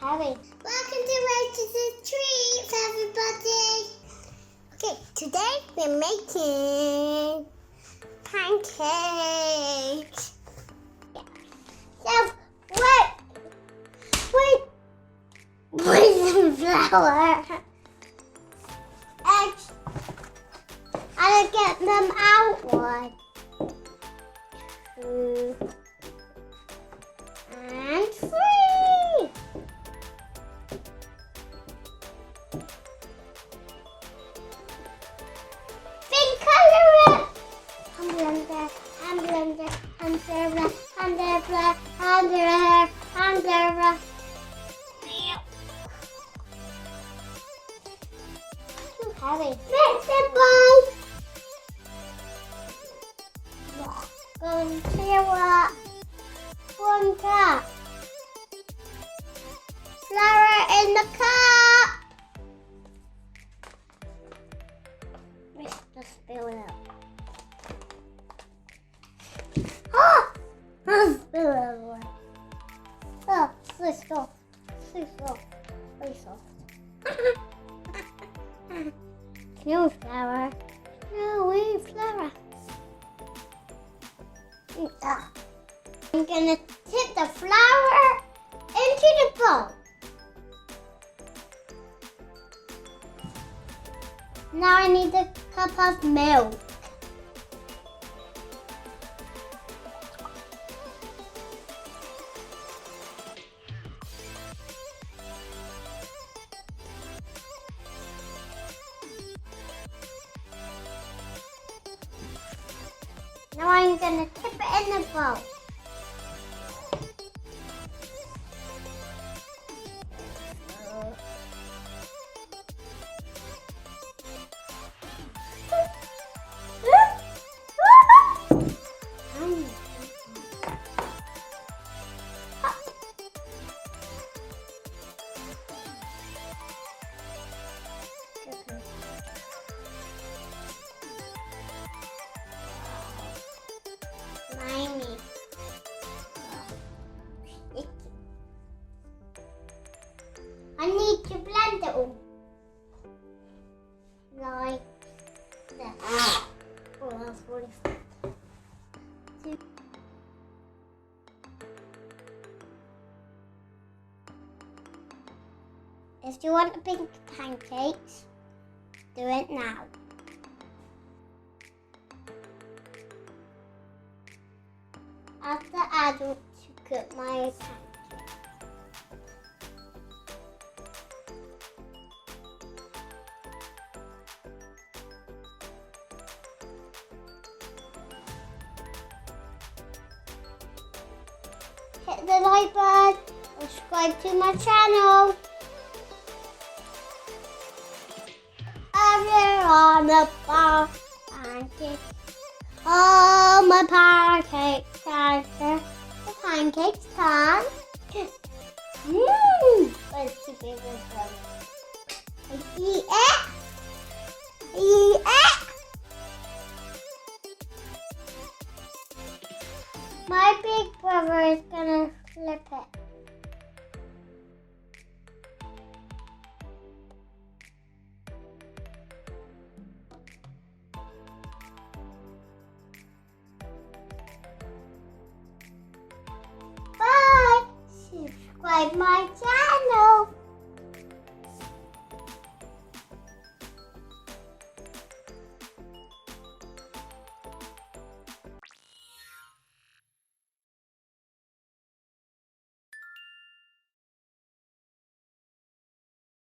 Harry. Welcome to Otis' Treats, everybody. Okay, today we're making pancakes. So, with some flour, eggs, and get them out one, 2, and 3. Then color it. And blender, and blender, and blender, and blender, and blender, and blender. Too heavy. Vegetable. Going to 1 cup. Flour in the cup. Let's just spill it out. Oh! Spill it everywhere. Oh, so soft. So soft. Very soft. No flour. No flour. I'm gonna tip the flour into the bowl. Now I need a cup of milk. Now I'm gonna tip it in the bowl. I need to blend it all. Like that. Oh, that's really fun. If you want the pink pancakes, do it now. After adult to cook my pancakes. Hit the like button, subscribe to my channel. Over on the bar, pancakes. Oh, my pancakes time. The pancakes time. Let's keep it this one. Eat it. Eat it. My big brother is gonna flip it. Bye! Subscribe my channel.